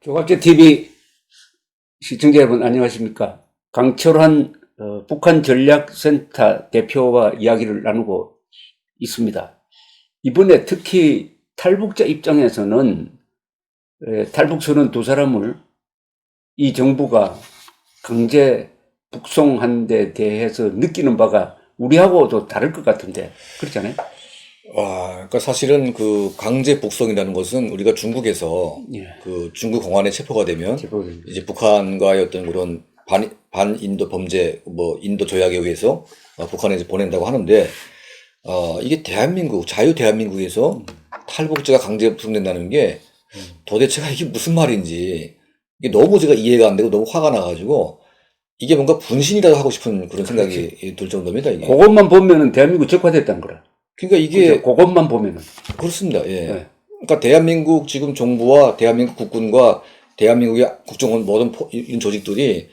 조갑제 TV 시청자 여러분 안녕하십니까? 강철환 북한 전략센터 대표와 이야기를 나누고 있습니다. 이번에 특히 탈북자 입장에서는 탈북선언 두 사람을 이 정부가 강제 북송한 데 대해서 느끼는 바가 우리하고도 다를 것 같은데 그렇지 않아요? 그러니까 사실은 그 강제 북송이라는 것은 우리가 중국에서 예. 그 중국 공안에 체포가 되면 제법입니다. 이제 북한과의 어떤 그런 반인도 범죄, 뭐 인도 조약에 의해서 북한에 이제 보낸다고 하는데, 이게 대한민국, 자유 대한민국에서 탈북자가 강제 북송된다는 게 도대체가 이게 무슨 말인지 이게 너무 제가 이해가 안 되고 너무 화가 나가지고 이게 뭔가 분신이라도 하고 싶은 그런 생각이 들 정도입니다, 이게. 그것만 보면은 대한민국 적화됐다는 거라. 그러니까 이게 그것만 보면은. 그렇습니다. 예. 네. 그러니까 대한민국 지금 정부와 대한민국 국군과 대한민국의 국정원 모든 이런 조직들이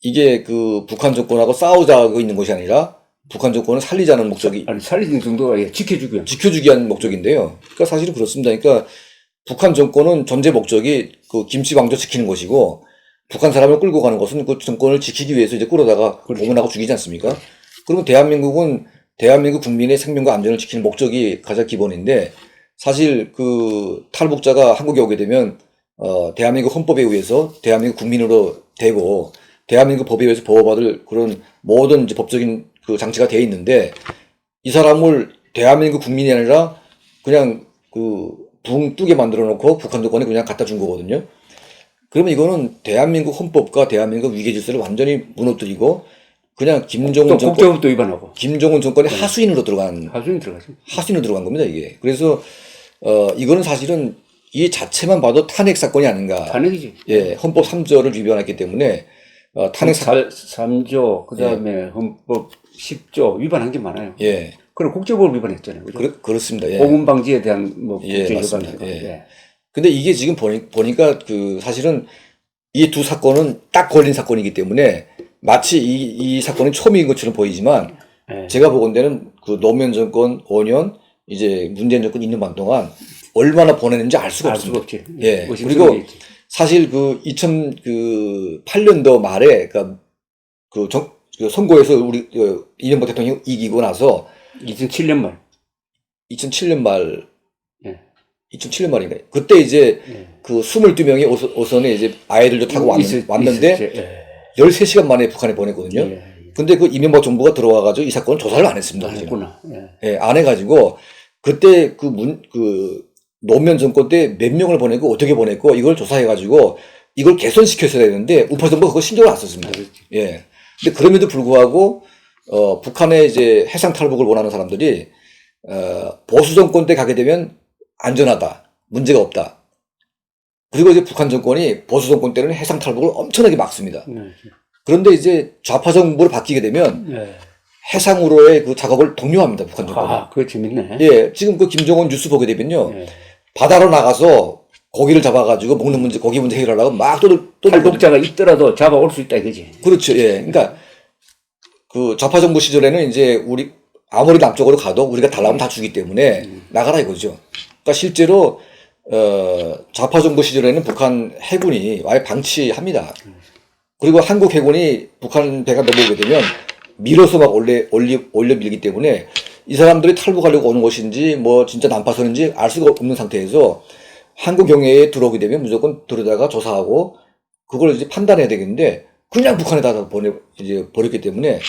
이게 그 북한 정권하고 싸우자고 있는 것이 아니라 북한 정권을 살리자는 목적이 아니 살리는 정도가 지켜주기 위한 목적인데요. 그러니까 사실은 그렇습니다. 그러니까 북한 정권은 전제 목적이 그 김치 왕조 지키는 것이고 북한 사람을 끌고 가는 것은 그 정권을 지키기 위해서 이제 끌어다가 고문하고 죽이지 않습니까? 그러면 대한민국은 대한민국 국민의 생명과 안전을 지키는 목적이 가장 기본인데, 사실 그 탈북자가 한국에 오게 되면 대한민국 헌법에 의해서 대한민국 국민으로 되고 대한민국 법에 의해서 보호받을 그런 모든 이제 법적인 그 장치가 돼 있는데, 이 사람을 대한민국 국민이 아니라 그냥 그 붕 뜨게 만들어 놓고 북한 정권에 그냥 갖다 준 거거든요. 그러면 이거는 대한민국 헌법과 대한민국 위계 질서를 완전히 무너뜨리고 그냥 김정은 정권, 국제법도 위반하고 김정은 정권의 하수인으로 들어간, 하수인으로 들어간 겁니다, 이게. 그래서, 이거는 사실은 이 자체만 봐도 탄핵 사건이 아닌가. 탄핵이지. 예, 헌법 3조를 위반했기 때문에, 탄핵 3조, 그 다음에 헌법 10조 위반한 게 많아요. 예. 그리고 국제법을 위반했잖아요. 그죠? 그렇습니다. 예. 고문 방지에 대한 뭐 예, 국제 맞습니다. 위반. 예. 예. 근데 이게 지금 보니까 그 사실은 이 두 사건은 딱 걸린 사건이기 때문에 마치 이 사건이 처음인 것처럼 보이지만, 예. 제가 보건대는 그 노무현 정권 5년, 이제 문재인 정권 있는 반 동안 얼마나 보냈는지 알 수가 없습니다. 없지. 예. 그리고 사실 그 2008년도 말에 그러니까 그 선거에서 우리 이명박 대통령이 이기고 나서 2007년 말. 2007년 말, 예. 2007년 말인가요? 그때 이제 예. 그 22명이 오선에 이제 아이들도 타고 왔는데 13시간 만에 북한에 보냈거든요. 예. 근데 그 이명박 정부가 들어와가지고 이 사건을 조사를 안 했습니다. 안 했구나. 예, 안 해가지고 그때 노무현 정권 때 몇 명을 보내고 어떻게 보냈고 이걸 조사해가지고 이걸 개선시켰어야 되는데 우파 정부가 그거 신경을 안 썼습니다. 예. 근데 그럼에도 불구하고 북한의 이제 해상 탈북을 원하는 사람들이 보수 정권 때 가게 되면 안전하다, 문제가 없다. 그리고 이제 북한 정권이 보수 정권 때는 해상 탈북을 엄청나게 막습니다. 그런데 이제 좌파 정부로 바뀌게 되면 해상으로의 그 작업을 독려합니다, 북한 정권이. 그거 재밌네. 예, 지금 그 김정은 뉴스 보게 되면요, 예. 바다로 나가서 고기를 잡아가지고 먹는 문제, 고기 문제 해결하려고 막 탈북자가 있더라도 잡아올 수 있다 이거지. 그렇죠, 예. 그러니까 그 좌파 정부 시절에는 이제 우리 아무리 남쪽으로 가도 우리가 달라면 다 주기 때문에 나가라 이거죠. 그러니까 실제로 좌파 정부 시절에는 북한 해군이 아예 방치합니다. 그리고 한국 해군이 북한 배가 넘어오게 되면 밀어서 막 올려 밀기 때문에 이 사람들이 탈북하려고 오는 것인지 뭐 진짜 난파선인지 알 수가 없는 상태에서 한국 경계에 들어오게 되면 무조건 들여다가 조사하고 그걸 이제 판단해야 되겠는데 그냥 북한에다 버렸기 때문에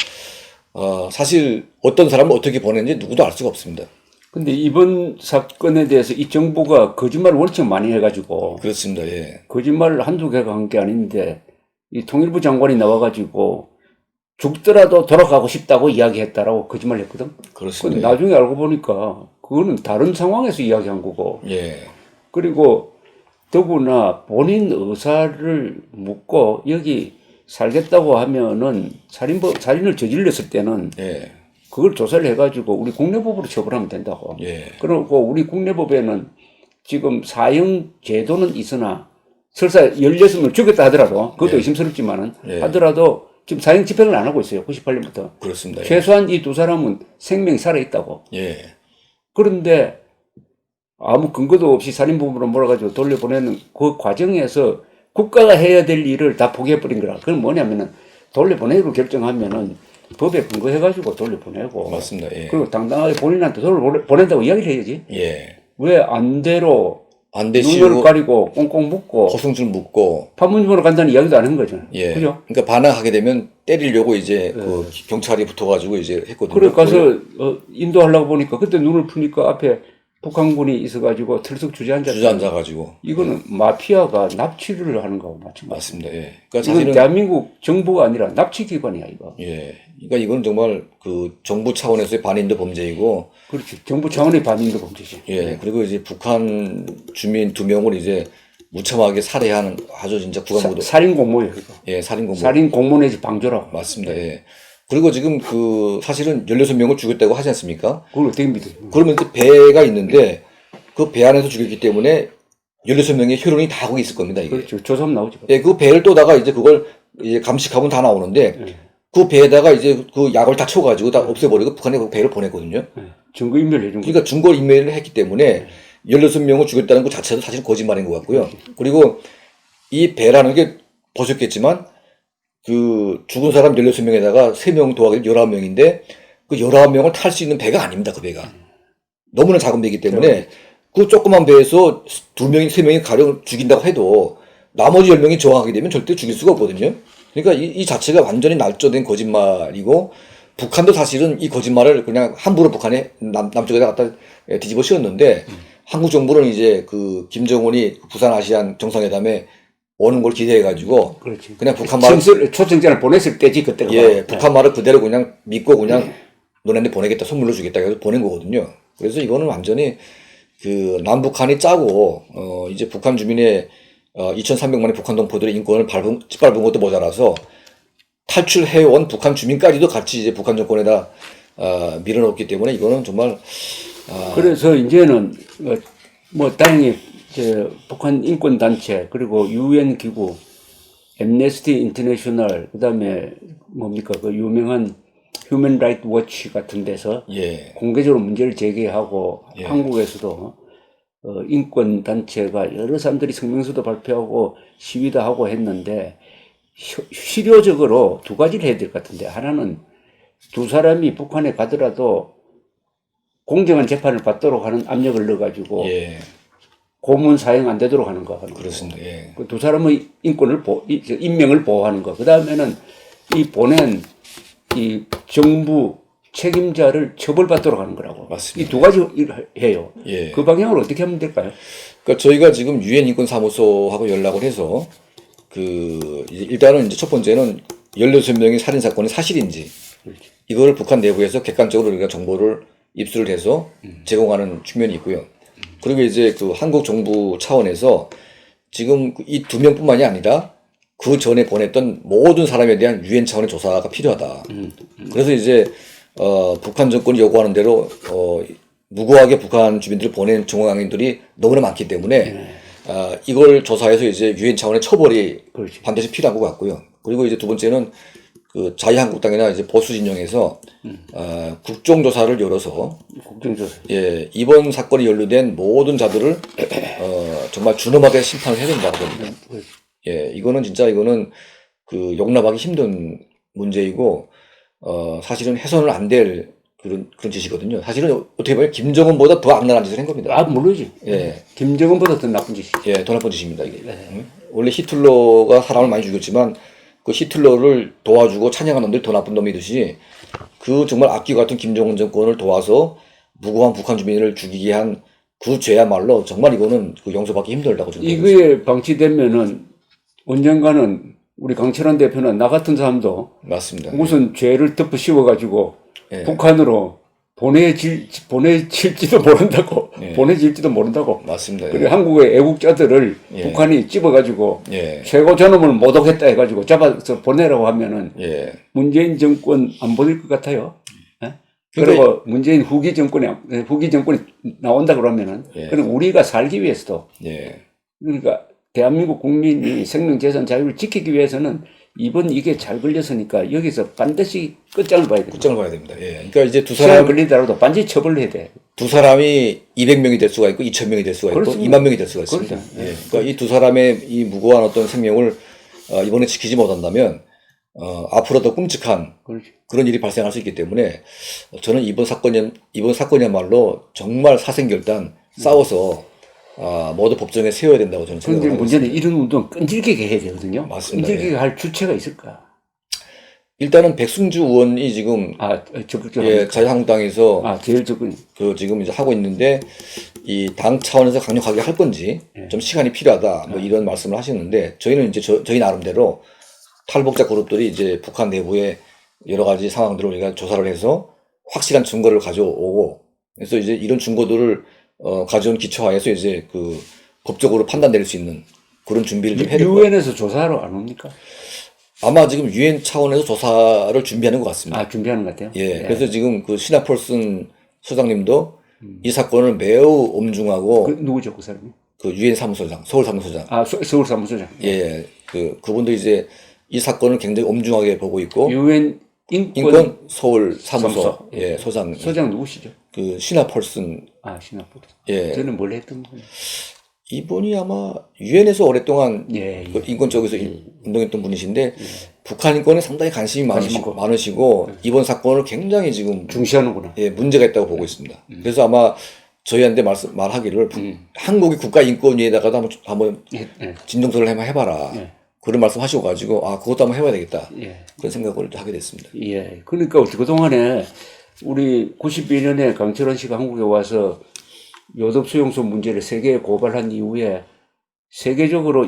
사실 어떤 사람을 어떻게 보냈는지 누구도 알 수가 없습니다. 근데 이번 사건에 대해서 이 정부가 거짓말을 원체 많이 해가지고. 그렇습니다. 예. 거짓말을 한두 개가 한 게 아닌데, 이 통일부 장관이 나와가지고, 죽더라도 돌아가고 싶다고 이야기했다라고 거짓말 했거든? 그렇습니다. 나중에 알고 보니까, 그거는 다른 상황에서 이야기한 거고. 예. 그리고, 더구나 본인 의사를 묻고, 여기 살겠다고 하면은, 살인을 저질렀을 때는, 예. 그걸 조사를 해가지고 우리 국내법으로 처벌하면 된다고. 예. 그리고 우리 국내법에는 지금 사형 제도는 있으나 설사 16명을 죽였다 하더라도 그것도 의심스럽지만은 하더라도 지금 사형 집행을 안 하고 있어요. 98년부터. 그렇습니다. 최소한 이 두 사람은 생명이 살아있다고. 예. 그런데 아무 근거도 없이 살인범으로 몰아가지고 돌려보내는 그 과정에서 국가가 해야 될 일을 다 포기해버린 거라. 그건 뭐냐면은 돌려보내기로 결정하면은 법에 근거해가지고 돌려보내고. 맞습니다. 예. 그리고 당당하게 본인한테 돌려보낸다고 이야기를 해야지. 예. 왜 안대로 안 눈을 되시고 가리고 꽁꽁 묶고 허송줄 묶고 판문점으로 간다는 이야기도 안 한 거잖아요. 예. 그죠? 그러니까 반항하게 되면 때리려고 이제 그 경찰이 붙어가지고 이제 했거든요. 그래 가서 인도하려고 보니까 그때 눈을 푸니까 앞에 북한군이 있어가지고 털썩 주저앉았다. 주저앉아가지고 이거는 마피아가 납치를 하는 거하고 마찬가지. 맞습니다. 예. 그러니까 이건 사실은 대한민국 정부가 아니라 납치기관이야 이거. 예. 그러니까 이건 정말 그 정부 차원에서의 반인도 범죄이고 그렇지. 정부 차원의 반인도 범죄지. 예. 그리고 이제 북한 주민 2명을 이제 무참하게 살해한 아주 진짜 국가무도 살인 공모예요 이거. 예, 살인 공모. 살인 공모 내지 방조라고. 맞습니다. 예. 그리고 지금 그 사실은 16명을 죽였다고 하지 않습니까? 그걸 어떻게 믿어? 그러면 이제 배가 있는데 그 배 안에서 죽였기 때문에 16명의 혈흔이 다 거기 있을 겁니다. 이게. 그렇죠. 조사하면 나오죠. 예, 그 배를 또다가 이제 그걸 이제 감식하면 다 나오는데 그 배에다가 이제 그 약을 다 쳐가지고 다 없애버리고 북한에 그 배를 보냈거든요. 증거인멸 해준 거. 그러니까 증거 인멸을 했기 때문에 16명을 죽였다는 것 자체도 사실 거짓말인 것 같고요. 그리고 이 배라는 게 보셨겠지만 그 죽은 사람 16명에다가 3명 더하기 19명인데 그 19명을 탈 수 있는 배가 아닙니다. 그 배가. 너무나 작은 배이기 때문에 그 조그만 배에서 2명이 3명이 가령 죽인다고 해도 나머지 10명이 저항하게 되면 절대 죽일 수가 없거든요. 그러니까 이 자체가 완전히 날조된 거짓말이고 북한도 사실은 이 거짓말을 그냥 함부로 북한에 남쪽에다 갖다 뒤집어 씌웠는데 한국 정부는 이제 그 김정은이 부산 아시안 정상회담에 오는 걸 기대해가지고 그렇지. 그냥 북한 말을 초청장을 보냈을 때지 그때가. 예, 북한 말을 그대로 그냥 믿고 그냥 너네한테 보내겠다, 선물로 주겠다 해서 보낸 거거든요. 그래서 이거는 완전히 그 남북한이 짜고 이제 북한 주민의 2,300만의 북한 동포들의 인권을 짓밟은 것도 모자라서 탈출해온 북한 주민까지도 같이 이제 북한 정권에다 밀어넣기 때문에 이거는 정말 그래서 이제는 뭐 다행히 북한 인권 단체 그리고 유엔 기구, 엠네스티 인터내셔널 그다음에 뭡니까 그 유명한 휴먼 라이트 워치 같은 데서 예. 공개적으로 문제를 제기하고 예. 한국에서도 인권 단체가 여러 사람들이 성명서도 발표하고 시위도 하고 했는데 실효적으로 두 가지를 해야 될 것 같은데 하나는 두 사람이 북한에 가더라도 공정한 재판을 받도록 하는 압력을 넣어가지고 예. 고문 사형 안 되도록 하는 거 하는 그렇습니다. 예. 그 두 사람의 인권을 인명을 보호하는 거. 그 다음에는 이 보낸 이 정부 책임자를 처벌받도록 하는 거라고. 맞습니다. 이 두 가지 일을 해요. 예. 그 방향으로 어떻게 하면 될까요? 그러니까 저희가 지금 유엔 인권 사무소하고 연락을 해서 그 일단은 이제 첫 번째는 16명의 살인 사건이 사실인지 이걸 북한 내부에서 객관적으로 우리가 정보를 입수를 해서 제공하는 측면이 있고요. 그리고 이제 그 한국 정부 차원에서 지금 이 2명뿐만이 아니라 그 전에 보냈던 모든 사람에 대한 유엔 차원의 조사가 필요하다. 그래서 이제 북한 정권이 요구하는 대로 무고하게 북한 주민들을 보낸 정황인들이 너무나 많기 때문에 이걸 조사해서 이제 유엔 차원의 처벌이 그렇지. 반드시 필요한 것 같고요. 그리고 이제 두 번째는 그 자유한국당이나 이제 보수 진영에서 국정조사를 열어서 국정조사. 예, 이번 사건이 연루된 모든 자들을 정말 준엄하게 심판을 해야 된다고 봅니다. 예, 이거는 진짜 이거는 그 용납하기 힘든 문제이고 사실은 해서는 안 될 그런 짓이거든요. 사실은 어떻게 보면 김정은보다 더 악랄한 짓을 한 겁니다. 아, 모르지. 예. 김정은보다 더 나쁜 짓이지. 예, 더 나쁜 짓입니다. 이게. 원래 히틀러가 사람을 많이 죽였지만 그 히틀러를 도와주고 찬양한 놈들이 더 나쁜 놈이듯이 그 정말 악귀 같은 김정은 정권을 도와서 무고한 북한 주민을 죽이게 한 그 죄야말로 정말 이거는 그 용서받기 힘들다고 저는 보고 있습니다. 이거에 방치되면은 언젠가는 우리 강철환 대표는 나 같은 사람도 맞습니다. 무슨 죄를 덮어 씌워가지고 예. 북한으로 보내질지도 모른다고. 예. 보내질지도 모른다고. 맞습니다. 그리고 한국의 애국자들을 예. 북한이 찝어가지고 예. 최고 저놈을 모독했다 해가지고 잡아서 보내라고 하면은 예. 문재인 정권 안 보낼 것 같아요. 예? 그러니까 그리고 문재인 후기 정권이 나온다 그러면은 예. 그럼 우리가 살기 위해서도 예. 그러니까 대한민국 국민이 생명, 재산, 자유를 지키기 위해서는 이번 이게 잘 걸렸으니까 여기서 반드시 끝장을 봐야 됩니다. 끝장을 봐야 됩니다. 예. 그러니까 이제 시간 걸리더라도 반드시 처벌을 해야 돼. 두 사람이 200명이 될 수가 있고 2,000명이 될 수가 있고 그렇습니다. 2만 명이 될 수가 있습니다. 그렇죠. 예. 그러니까 이 두 사람의 이 무고한 어떤 생명을 이번에 지키지 못한다면 앞으로 더 끔찍한 그렇죠. 그런 일이 발생할 수 있기 때문에 저는 이번 사건이야말로 정말 사생결단 싸워서 모두 법정에 세워야 된다고 저는 그런데 생각합니다. 문제는 이런 운동 끈질기게 해야 되거든요. 맞습니다. 끈질기게 할 주체가 있을까? 일단은 백승주 의원이 지금 적극적으로. 자유한국당에서 제일 적은. 지금 이제 하고 있는데 이 당 차원에서 강력하게 할 건지 좀 시간이 필요하다 뭐 이런 말씀을 하시는데 저희는 이제 저희 나름대로 탈북자 그룹들이 이제 북한 내부의 여러 가지 상황들을 우리가 조사를 해서 확실한 증거를 가져오고 그래서 이제 이런 증거들을 가져온 기초하에서 이제 그 법적으로 판단 내릴 수 있는 그런 준비를 좀 해야 될 것 같아요. 유엔에서 조사하러 안 옵니까? 아마 지금 유엔 차원에서 조사를 준비하는 것 같습니다. 준비하는 것 같아요? 예. 그래서 지금 그 시나폴슨 소장님도 이 사건을 매우 엄중하고 누구죠, 그 사람이? 그 유엔 사무소장, 서울 사무소장. 서울 사무소장. 예. 그분도 이제 이 사건을 굉장히 엄중하게 보고 있고 유엔 인권 서울 사무소 사무소. 예, 소장 누구시죠? 그 시나폴슨 시나폴. 예. 저는 뭘 했던 거예요? 이분이 아마 유엔에서 오랫동안 예. 그 인권 쪽에서 운동했던 분이신데 북한 인권에 상당히 관심이 많으시고 이번 사건을 굉장히 지금 중시하는구나. 예, 문제가 있다고 보고 있습니다. 그래서 아마 저희한테 말하기를 한국이 국가인권위에다가도 한번 예. 진정서를 한번 해봐라. 예. 그런 말씀 하셔가지고 그것도 한번 해봐야 되겠다. 예. 그런 생각을 하게 됐습니다. 예. 그러니까 그동안에 우리 92년에 강철원 씨가 한국에 와서 요독 수용소 문제를 세계에 고발한 이후에 세계적으로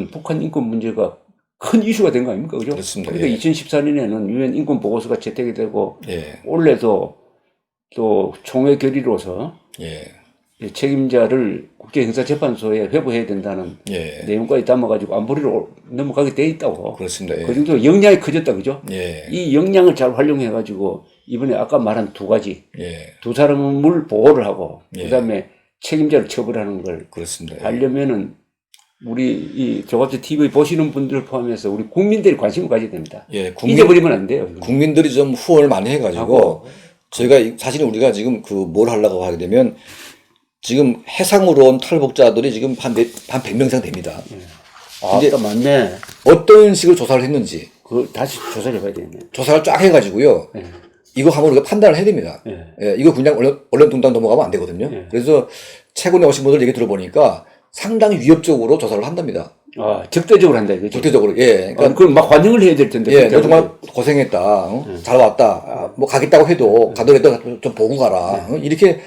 북한 인권 문제가 큰 이슈가 된 거 아닙니까? 그죠? 그렇습니다. 그러니까 예. 2014년에는 유엔 인권 보고서가 채택이 되고 예. 올해도 또 총회 결의로서 예. 책임자를 국제형사재판소에 회부해야 된다는 예. 내용까지 담아가지고 안보리로 넘어가게 돼 있다고. 그렇습니다. 예. 그 정도 역량이 커졌다, 그죠? 예. 이 역량을 잘 활용해가지고 이번에 아까 말한 두 가지, 예. 두 사람을 보호를 하고 예. 그다음에 책임자를 처벌하는 걸 그렇습니다. 예. 하려면은 우리 이 조갑제 TV 보시는 분들 포함해서 우리 국민들이 관심을 가져야 됩니다. 예. 잊어버리면 안 돼요. 이건. 국민들이 좀 후원을 많이 해가지고 저희가 사실은 우리가 지금 뭘 하려고 하게 되면 지금 해상으로 온 탈북자들이 지금 한 100명 이상 됩니다. 이제 맞네. 어떤 식으로 조사를 했는지 다시 조사를 해봐야 되겠네. 조사를 쫙 해가지고요. 예. 이거 한번 우리가 판단을 해야 됩니다. 예. 예, 이거 그냥 얼렁뚱땅 넘어가면 안 되거든요. 예. 그래서 최근에 오신 분들 얘기 들어보니까 상당히 위협적으로 조사를 한답니다. 적대적으로 한다 이거죠. 적대적으로. 예. 그러니까 그럼 막 환영을 해야 될 텐데. 예, 너 정말 고생했다. 잘 왔다. 뭐 가겠다고 해도 가더라도 좀 보고 가라. 이렇게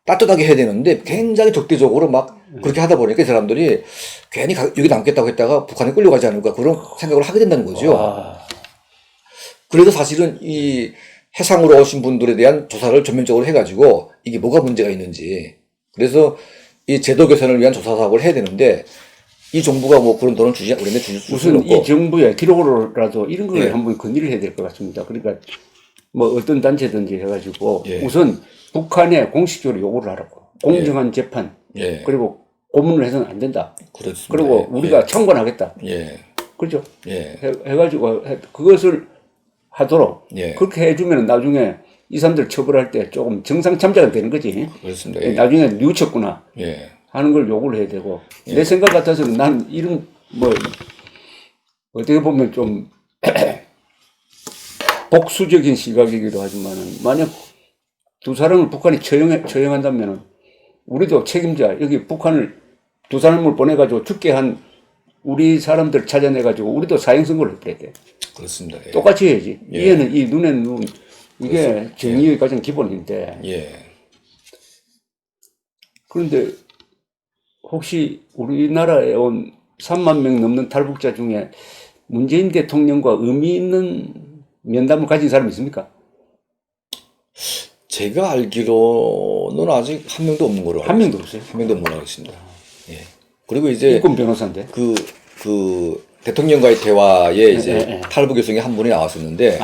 따뜻하게 해야 되는데 굉장히 적대적으로 막 그렇게 하다 보니까 이 사람들이 괜히 여기 남겠다고 했다가 북한에 끌려가지 않을까 그런 생각을 하게 된다는 거죠. 그래서 사실은 이 해상으로 오신 분들에 대한 조사를 전면적으로 해가지고 이게 뭐가 문제가 있는지 그래서 이 제도 개선을 위한 조사 사업을 해야 되는데 이 정부가 뭐 그런 돈을 우리한테 줄 수는 없고 우선 이 정부의 기록으로라도 이런 걸 한번 건의를 해야 될 것 같습니다. 그러니까 뭐 어떤 단체든지 해가지고 우선 북한에 공식적으로 요구를 하라고 공정한 재판 그리고 고문을 해서는 안 된다. 그렇습니다. 그리고 우리가 청구하겠다. 그렇죠? 해가지고 그것을 하도록 그렇게 해주면 나중에 이 사람들 처벌할 때 조금 정상 참작이 되는 거지. 그렇습니다. 나중에 뉘우쳤구나 하는 걸 요구를 해야 되고 내 생각 같아서는 난 이런 뭐 어떻게 보면 좀 복수적인 시각이기도 하지만은 만약 두 사람을 북한이 처형한다면은 우리도 책임자 여기 북한을 두 사람을 보내가지고 죽게 한 우리 사람들 찾아내가지고 우리도 사형 선고를 해야 돼. 그렇습니다. 똑같이 해야지. 이해는 이 눈에는 눈. 이게 정의의 가장 기본인데. 그런데 혹시 우리나라에 온 3만 명 넘는 탈북자 중에 문재인 대통령과 의미 있는 면담을 가진 사람이 있습니까? 제가 알기로는 아직 한 명도 없는 거로 한 명도 없어요. 한 명도 없는 걸로 알고 있습니다. 그리고 이제 인권 변호사인데. 그 대통령과의 대화에 이제 탈북 여성이 한 분이 나왔었는데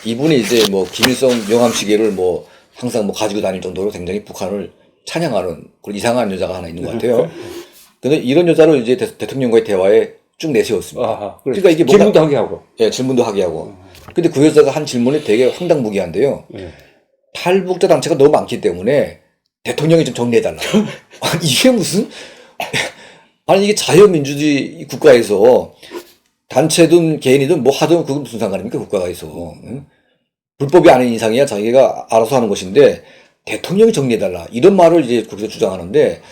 이분이 이제 뭐 김일성 명함 시계를 뭐 항상 뭐 가지고 다닐 정도로 굉장히 북한을 찬양하는 그런 이상한 여자가 하나 있는 것 같아요. 근데 이런 여자를 이제 대통령과의 대화에 쭉 내세웠습니다. 아하, 그러니까 이게 뭔가- 질문도 하게 하고. 예, 질문도 하게 하고. 근데 그 여자가 한 질문이 되게 황당무계한데요. 예. 탈북자 단체가 너무 많기 때문에 대통령이 좀 정리해달라. 아니, 이게 무슨, 아니, 이게 자유민주주의 국가에서 단체든 개인이든 뭐 하든 그건 무슨 상관입니까? 국가에서. 응? 불법이 아닌 이상이야 자기가 알아서 하는 것인데 대통령이 정리해달라. 이런 말을 이제 거기서 주장하는데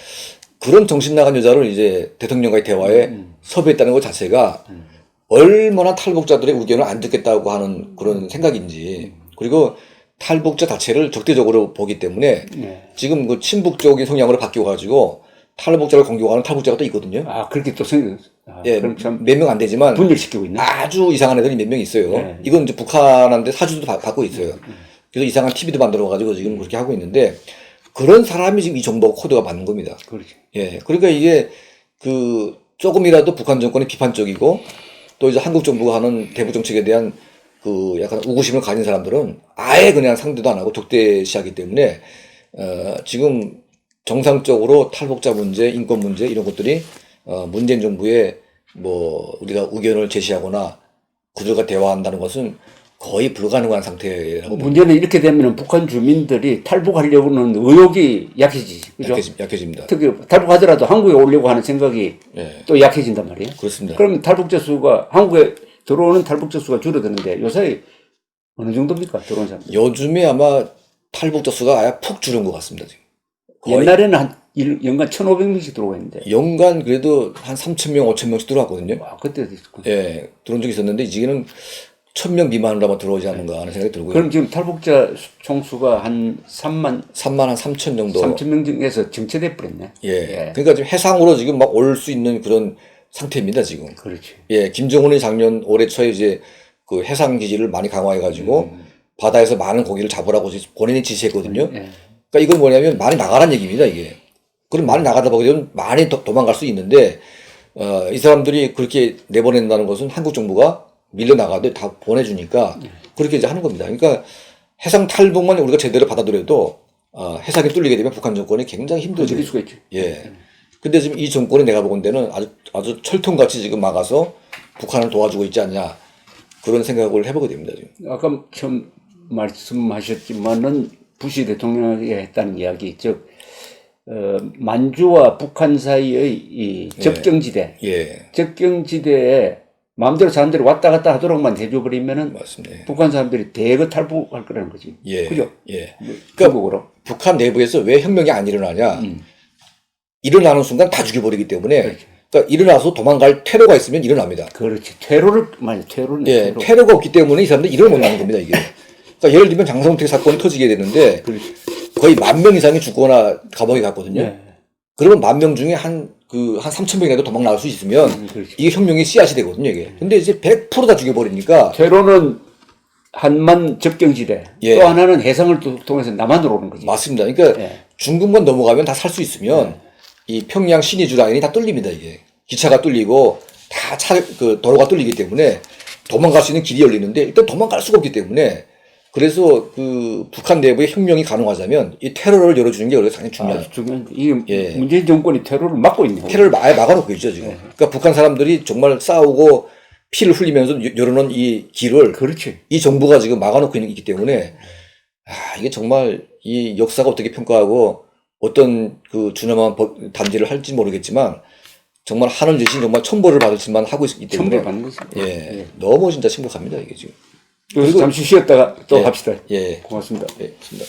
그런 정신 나간 여자를 이제 대통령과의 대화에 섭외했다는 것 자체가 얼마나 탈북자들의 의견을 안 듣겠다고 하는 그런 생각인지 그리고 탈북자 자체를 적대적으로 보기 때문에 네. 지금 그 친북적인 성향으로 바뀌어가지고 탈북자를 공격하는 탈북자가 또 있거든요. 아, 그렇게 또 생각, 예, 그럼 참 몇 명 안 되지만 분열시키고 있네. 아주 이상한 애들이 몇 명 있어요. 네. 이건 이제 북한한테 사주도 받고 있어요. 그래서 이상한 TV도 만들어가지고 지금 그렇게 하고 있는데 그런 사람이 지금 이 정보가 코드가 맞는 겁니다. 그렇지. 예, 그러니까 이게 그 조금이라도 북한 정권이 비판적이고 또 이제 한국 정부가 하는 대북 정책에 대한 그 약간 우구심을 가진 사람들은 아예 그냥 상대도 안 하고 적대시하기 때문에 지금 정상적으로 탈북자 문제, 인권 문제 이런 것들이 문재인 정부에 뭐 우리가 의견을 제시하거나 그들과 대화한다는 것은 거의 불가능한 상태라고 봅니다. 문제는 이렇게 되면 북한 주민들이 탈북하려고는 의욕이 약해지지. 그죠? 약해집니다. 특히 탈북하더라도 한국에 오려고 하는 생각이 예, 또 약해진단 말이에요. 그렇습니다. 그럼 탈북자 수가, 한국에 들어오는 탈북자 수가 줄어드는데 요새 어느 정도입니까? 들어온 사람. 요즘에 아마 탈북자 수가 아예 푹 줄은 것 같습니다. 지금. 거의 옛날에는 한 연간 1,500명씩 들어오고 있는데. 연간 그래도 한 3,000명, 5,000명씩 들어왔거든요. 와, 그때도 있었구나. 예, 들어온 적이 있었는데 이제는 1,000명 미만으로 아마 들어오지 않는가 하는 생각이 들고요. 그럼 지금 탈북자 총수가 한 3만 3만 한 3천 정도. 3천 명 중에서 정체돼 버렸네. 예. 그러니까 지금 해상으로 지금 막 올 수 있는 그런 상태입니다, 지금. 그렇지. 예, 김정은이 작년 올해 초에 이제 그 해상 기지를 많이 강화해가지고 바다에서 많은 고기를 잡으라고 본인이 지시했거든요. 예. 그러니까 이건 뭐냐면 많이 나가란 얘기입니다, 이게. 그럼 많이 나가다 보게 되면 많이 도망갈 수 있는데, 이 사람들이 그렇게 내보낸다는 것은 한국 정부가 밀려나가도 다 보내주니까 그렇게 이제 하는 겁니다. 그러니까 해상 탈북만 우리가 제대로 받아들여도, 해상이 뚫리게 되면 북한 정권이 굉장히 힘들어질 건드릴 수가 있죠. 예. 근데 지금 이 정권이 내가 보건대는 아주 철통같이 지금 막아서 북한을 도와주고 있지 않냐. 그런 생각을 해보게 됩니다, 지금. 아까 처음 말씀하셨지만은 부시 대통령이 했다는 이야기, 즉 만주와 북한 사이의 이 접경지대, 예. 접경지대에 마음대로 사람들이 왔다 갔다 하도록만 해줘버리면은 맞습니다. 북한 사람들이 대거 탈북할 거라는 거지. 예. 그죠? 예. 결국으로. 북한 내부에서 왜 혁명이 안 일어나냐. 일어나는 순간 다 죽여버리기 때문에. 그렇죠. 그러니까 일어나서 도망갈 퇴로가 있으면 일어납니다. 그렇지. 퇴로는 예. 퇴로. 퇴로가 없기 때문에 이 사람들 일을 못 나는 겁니다, 이게. 그러니까 예를 들면 장성택 사건이 터지게 되는데 그렇지. 거의 10,000명 이상이 죽거나 감옥에 갔거든요. 예. 그러면 10,000명 중에 한 3,000명이라도 도망 나올 수 있으면 그렇지. 이게 혁명의 씨앗이 되거든요, 이게. 근데 이제 100%다 죽여버리니까. 퇴로는 한만 접경지대, 예. 또 하나는 해상을 통해서 남한으로 오는 거지. 맞습니다. 그러니까 예. 중국만 넘어가면 다 살 수 있으면 이 평양 신의주 라인이 다 뚫립니다, 이게. 기차가 뚫리고 다 도로가 뚫리기 때문에 도망갈 수 있는 길이 열리는데 일단 도망갈 수가 없기 때문에 그래서 그 북한 내부의 혁명이 가능하자면 이 테러를 열어주는 게 상당히 중요하죠. 중요한 이게 예. 문재인 정권이 테러를 막고 있네. 테러를 아예 막아놓고 있죠, 지금. 그러니까 북한 사람들이 정말 싸우고 피를 흘리면서 열어놓은 이 길을 그렇지. 이 정부가 지금 막아놓고 있기 때문에 이게 정말 이 역사가 어떻게 평가하고 어떤 그 준엄한 단지를 할지 모르겠지만 정말 하는 짓이 정말 천벌을 받을 짓만 하고 있기 때문에 천벌 받는 거지. 예, 너무 진짜 심각합니다, 이게 지금. 여기서 잠시 쉬었다가 또 예. 합시다. 예, 고맙습니다. 예, 좋습니다.